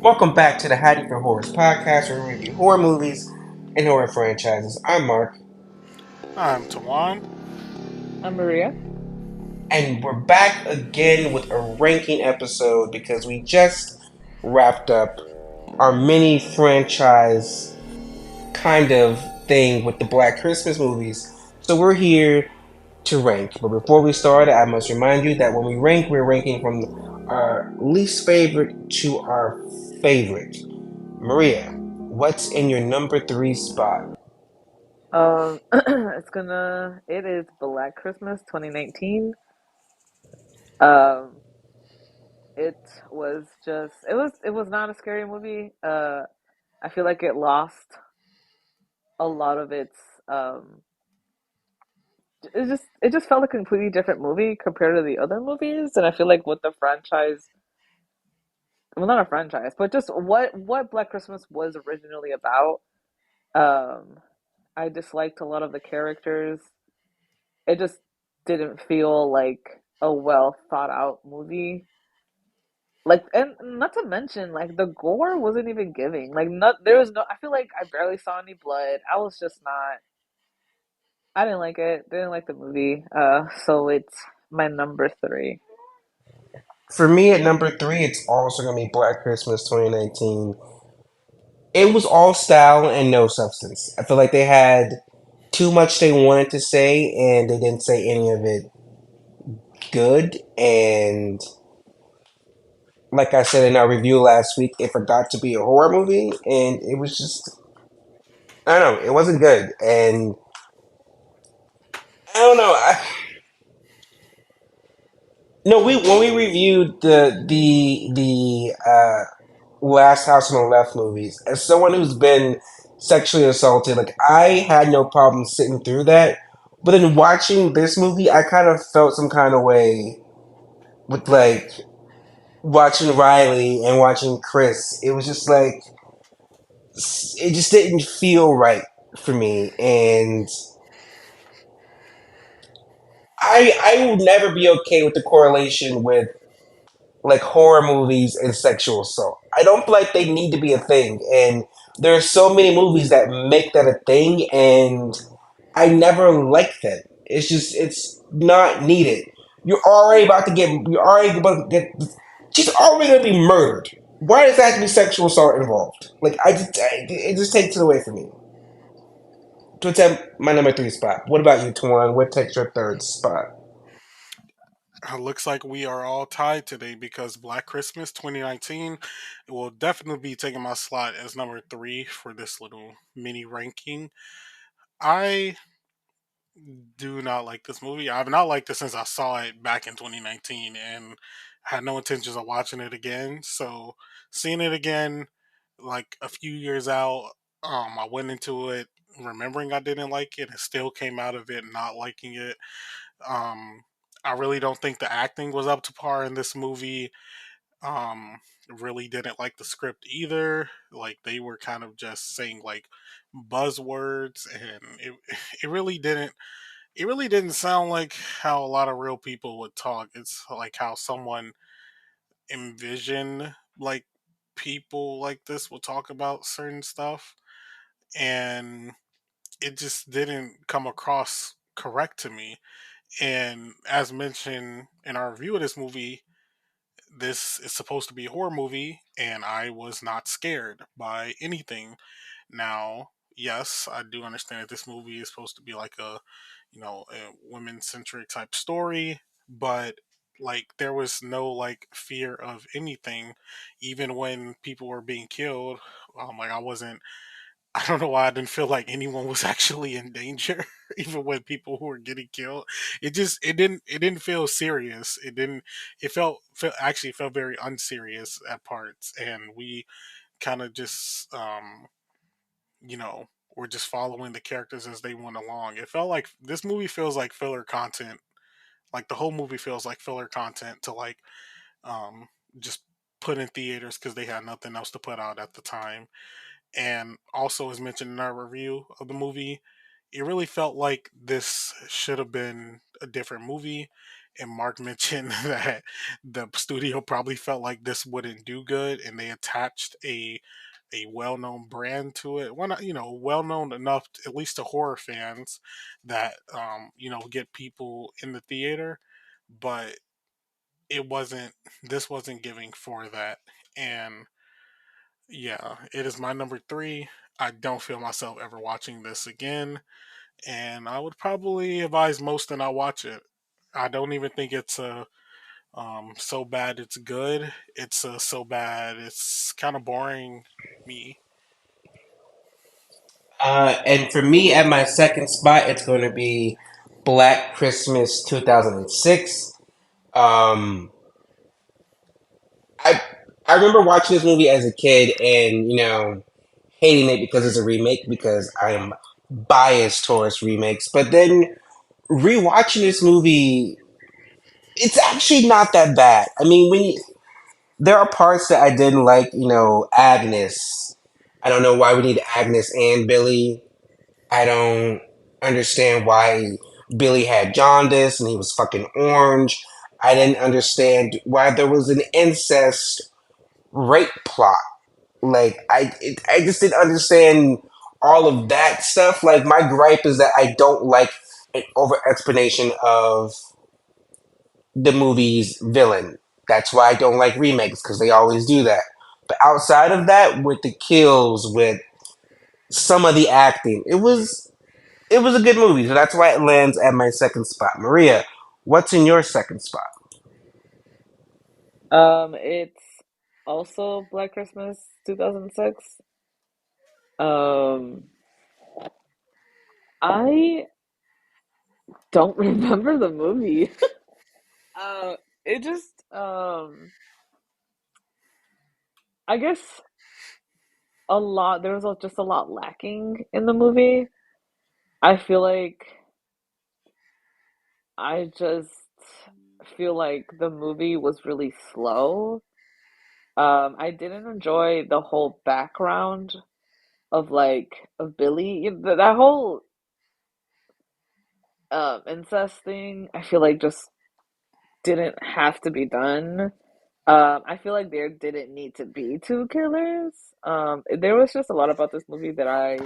Welcome back to the Hiding for Horrors podcast, where we review horror movies and horror franchises. I'm Mark, I'm Tawan. I'm Maria. and we're back again with a ranking episode because we just wrapped up our mini franchise kind of thing with the Black Christmas movies. So we're here to rank. But before we start, I must remind you that when we rank, we're ranking from our least favorite to our favorite. Maria, what's in your number three spot? It is Black Christmas 2019. Um, it it was not a scary movie. I feel like it lost a lot of its, um, it just felt a completely different movie compared to the other movies. And I feel like what the franchise, well, not a franchise, but just what Black Christmas was originally about. Um, I disliked a lot of the characters. It just didn't feel like a well thought out movie. Like, and not to mention, like, the gore wasn't even giving. Like, not there was no. I feel like I barely saw any blood. I was just not. I didn't like it. Didn't like the movie. So it's my number three. For me, at number three, it's also going to be Black Christmas 2019. It was all style and no substance. I feel like they had too much they wanted to say, and they didn't say any of it good. And like I said in our review last week, it forgot to be a horror movie, and it was just, I don't know, it wasn't good. And I don't know. No, we when we reviewed the Last House on the Left movies, as someone who's been sexually assaulted, like I had no problem sitting through that. But then watching this movie, I kind of felt some kind of way with like watching Riley and watching Chris. It was just like it just didn't feel right for me, and I will never be okay with the correlation with like horror movies and sexual assault. I don't feel like they need to be a thing. And there are so many movies that make that a thing, and I never like that. It's not needed. You're already about to get, she's already gonna be murdered. Why does that have to be sexual assault involved? Like, it just takes it away from me. So it's at my number three spot. What about you, Tuan? What takes your third spot? Looks like we are all tied today because Black Christmas 2019 will definitely be taking my slot as number three for this little mini ranking. I do not like this movie. I've not liked it since I saw it back in 2019 and had no intentions of watching it again. So seeing it again, like a few years out, I went into it remembering I didn't like it and still came out of it not liking it. Um, I really don't think the acting was up to par in this movie. Really didn't like the script either. Like they were kind of just saying like buzzwords, and it really didn't. It really didn't sound like how a lot of real people would talk. It's like how someone envision like people like this will talk about certain stuff, and it just didn't come across correct to me. And as mentioned in our review of this movie, this is supposed to be a horror movie, and I was not scared by anything. Now, yes, I do understand that this movie is supposed to be like a women centric type story, but like there was no like fear of anything, even when people were being killed. Like I wasn't I don't know why I didn't feel like anyone was actually in danger, even when people who were getting killed. It didn't feel serious. It actually felt very unserious at parts, and we kind of just we're just following the characters as they went along. It felt like this movie feels like filler content. Like the whole movie feels like filler content to like um just put in theaters because they had nothing else to put out at the time. And also, as mentioned in our review of the movie, it really felt like this should have been a different movie. and Mark mentioned that the studio probably felt like this wouldn't do good, and they attached a well-known brand to it. Well, not, well-known enough, at least to horror fans, that get people in the theater, but it wasn't. This wasn't giving for that, and yeah, it is my number three. I don't feel myself ever watching this again, and I would probably advise most to not watch it. I don't even think it's a so bad it's good. It's so bad it's kind of boring me. And for me, at my second spot, it's going to be Black Christmas 2006. Um, I I remember watching this movie as a kid, and hating it because it's a remake because I am biased towards remakes. But then rewatching this movie, it's actually not that bad. I mean, there are parts that I didn't like. Agnes. I don't know why we need Agnes and Billy. I don't understand why Billy had jaundice and he was fucking orange. I didn't understand why there was an incest rape plot. Like I just didn't understand all of that stuff. Like my gripe is that I don't like an over explanation of the movie's villain. That's why I don't like remakes because they always do that. But outside of that, with the kills, with some of the acting, it was a good movie. So that's why it lands at my second spot. Maria, what's in your second spot? It's also Black Christmas 2006. Um, I don't remember the movie. It just I guess there was just a lot lacking in the movie. I feel like I just feel like the movie was really slow. I didn't enjoy the whole background of Billy. That whole incest thing. I feel like just didn't have to be done. I feel like there didn't need to be two killers. There was just a lot about this movie that I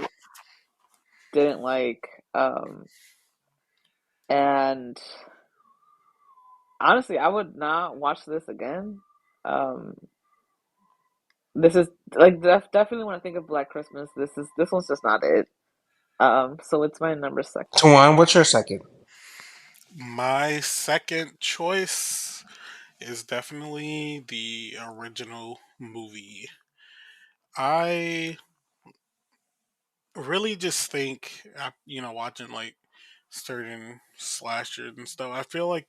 didn't like. And honestly, I would not watch this again. Um, this is like definitely when I think of Black Christmas, this one's just not it. So it's my number second. Tawan, what's your second? My second choice is definitely the original movie. I really just think, watching like certain slashers and stuff, I feel like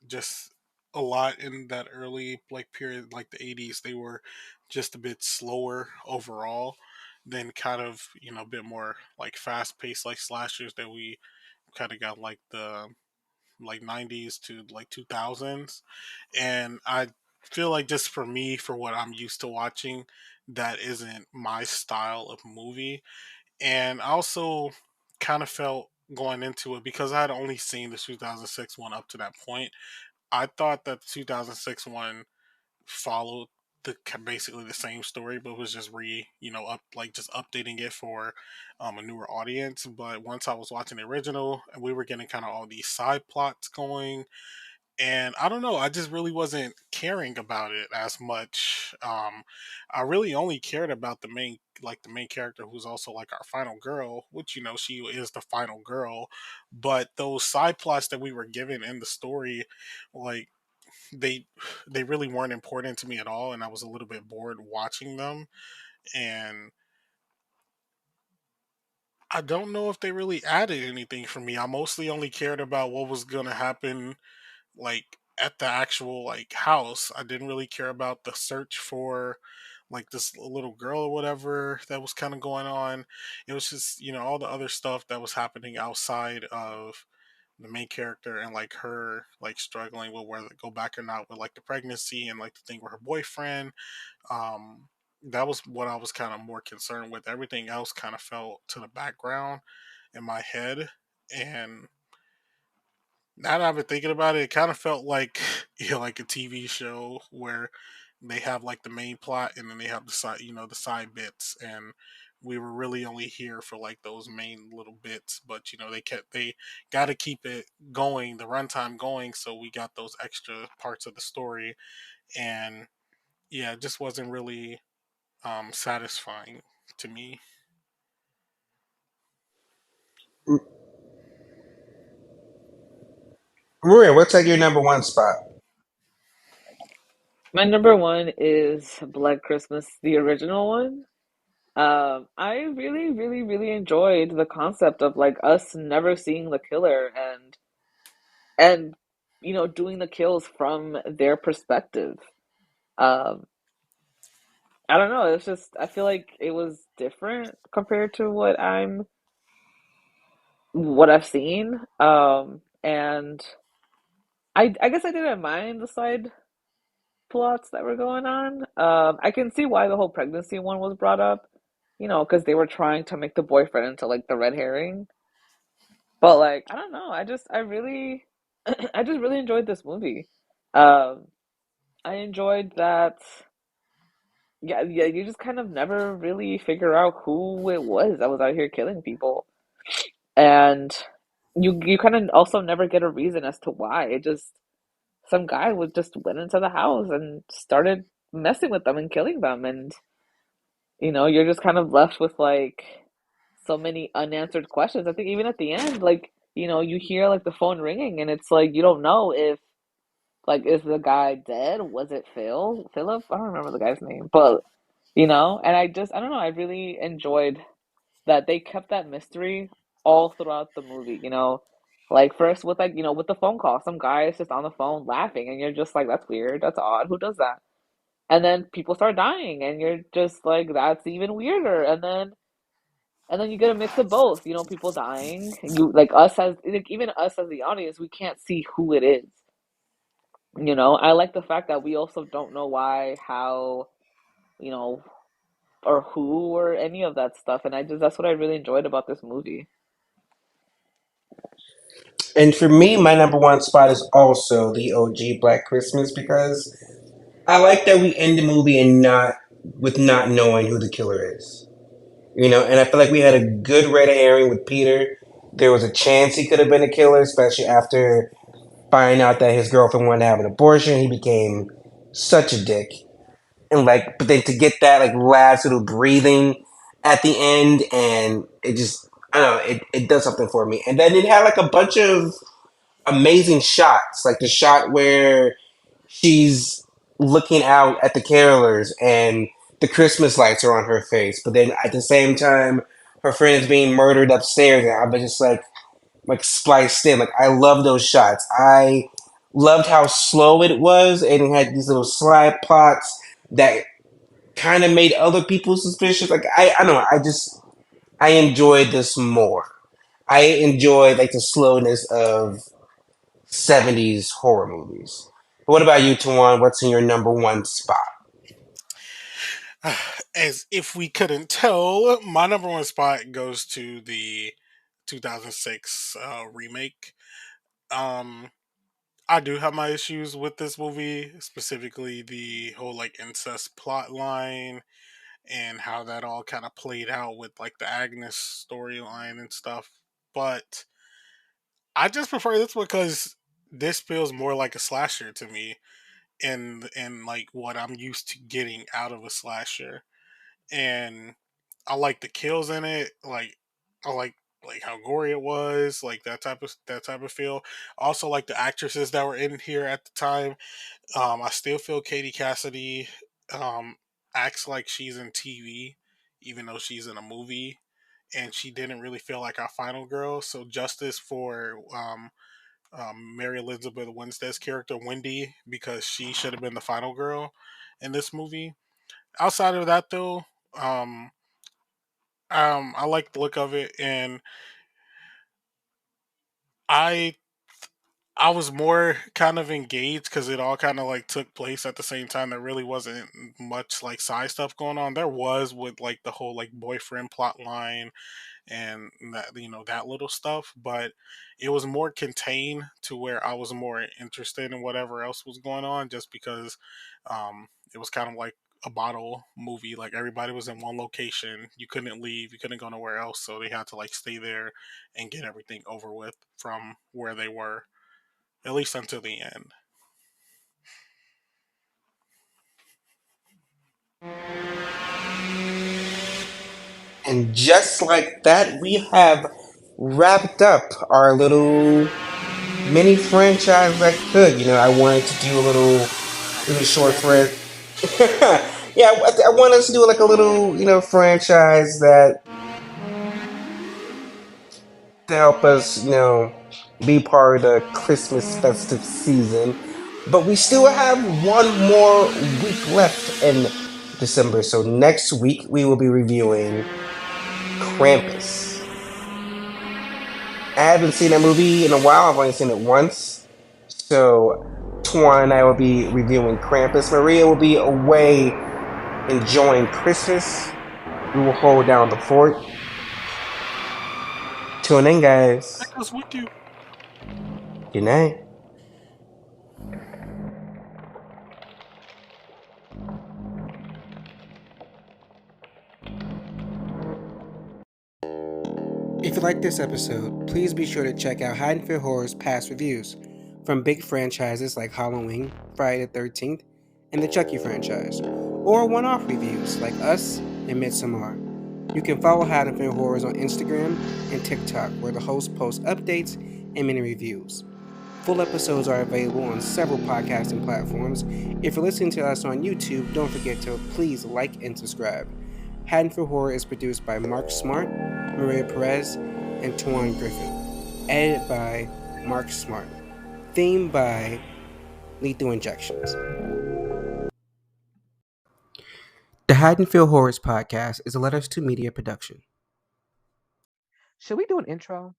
just a lot in that early like period, like the '80s, they were just a bit slower overall than kind of a bit more like fast paced like slashers that we kind of got like the like '90s to like 2000s, and I feel like just for me, for what I'm used to watching, that isn't my style of movie. And I also kind of felt going into it because I had only seen the 2006 one up to that point. I thought that the 2006 one followed basically the same story, but was just up like just updating it for a newer audience. But once I was watching the original, and we were getting kind of all these side plots going, and I don't know, I just really wasn't caring about it as much. I really only cared about the main character, who's also like our final girl, which she is the final girl. But those side plots that we were given in the story, like they they really weren't important to me at all, and I was a little bit bored watching them. And I don't know if they really added anything for me. I mostly only cared about what was gonna happen like at the actual like house. I didn't really care about the search for like this little girl or whatever that was kind of going on. It was just all the other stuff that was happening outside of the main character, and like her like struggling with whether to go back or not with like the pregnancy and like the thing with her boyfriend. um that was what I was kind of more concerned with. Everything else kind of fell to the background in my head. And Now that I've been thinking about it, it kind of felt like like a TV show where they have like the main plot and then they have the side, the side bits, and we were really only here for like those main little bits. But they got to keep it going, the runtime going, so we got those extra parts of the story, and yeah, it just wasn't really satisfying to me. Maria, what's like your number one spot? My number one is Black Christmas, the original one. I really, really, really enjoyed the concept of like us never seeing the killer and doing the kills from their perspective. Um, I don't know. It's just I feel like it was different compared to what I've seen. And I guess I didn't mind the side plots that were going on. I can see why the whole pregnancy one was brought up, because they were trying to make the boyfriend into like the red herring. But like, I don't know. I really, I just really enjoyed this movie. Um, I enjoyed that. Yeah, yeah. You just kind of never really figure out who it was that was out here killing people, and you kind of also never get a reason as to why. It just some guy would just went into the house and started messing with them and killing them, and you're just kind of left with like so many unanswered questions. I think even at the end, like, you hear like the phone ringing and it's like you don't know if like is the guy dead? Was it Philip? I don't remember the guy's name. But and I don't know, I really enjoyed that they kept that mystery all throughout the movie, Like first with like, with the phone call, some guy is just on the phone laughing and you're just like, that's weird, that's odd, who does that? And then people start dying and you're just like, that's even weirder. And then you get a mix of both, people dying. You like us as like even us as the audience, we can't see who it is. I like the fact that we also don't know why, how, you know, or who or any of that stuff. And I just that's what I really enjoyed about this movie. And for me, my number one spot is also the OG Black Christmas because I like that we end the movie and not with not knowing who the killer is. And I feel like we had a good red herring with Peter. There was a chance he could have been a killer, especially after finding out that his girlfriend wanted to have an abortion. He became such a dick. And like, but then to get that like last little breathing at the end, and it just, I don't know, it does something for me. And then it had like a bunch of amazing shots, like the shot where she's looking out at the carolers and the Christmas lights are on her face, but then at the same time, her friend is being murdered upstairs, and I'm just like spliced in. Like I love those shots. I loved how slow it was, and it had these little slide plots that kind of made other people suspicious. Like I don't know. I enjoyed this more. I enjoyed like the slowness of 70s horror movies. But what about you, Tawan? What's in your number one spot? As if we couldn't tell, my number one spot goes to the 2006 remake. Um, I do have my issues with this movie, specifically the whole like incest plot line and how that all kind of played out with like the Agnes storyline and stuff. But I just prefer this because this feels more like a slasher to me, and like what I'm used to getting out of a slasher. And I like the kills in it. Like I like how gory it was, like that type of feel. Also like the actresses that were in here at the time. I still feel Katie Cassidy um, acts like she's in TV, even though she's in a movie, and she didn't really feel like our final girl. So justice for Mary Elizabeth Winstead's character Wendy, because she should have been the final girl in this movie. Outside of that, though, um, I like the look of it, and I I was more kind of engaged because it all kind of like took place at the same time. There really wasn't much like side stuff going on. There was with like the whole like boyfriend plot line and that that little stuff, but it was more contained to where I was more interested in whatever else was going on, just because it was kind of like a bottle movie. Like everybody was in one location, you couldn't leave, you couldn't go nowhere else, so they had to like stay there and get everything over with from where they were, at least until the end. And just like that, we have wrapped up our little mini franchise that could. I wanted to do a little short for yeah, I want us to do like a little, franchise that to help us, be part of the Christmas festive season. But we still have one more week left in December. So next week we will be reviewing Krampus. I haven't seen that movie in a while. I've only seen it once. So Twan and I will be reviewing Krampus. Maria will be away enjoying Christmas. We will hold down the fort. Tune in, That guys. goes with you. Good night. If you like this episode, please be sure to check out Haddonfield Horror's past reviews, from big franchises like Halloween, Friday the 13th, and the Chucky franchise, or one-off reviews like Us and Midsommar. You can follow Haddonfield Horrors on Instagram and TikTok, where the host posts updates and mini reviews. Full episodes are available on several podcasting platforms. If you're listening to us on YouTube, don't forget to please like and subscribe. Haddonfield Horror is produced by Mark Smart, Maria Perez, and Tawan Griffin. Edited by Mark Smart. Theme by Lethal Injections. The Haddonfield Horrors podcast is a Letters to Media production. Should we do an intro?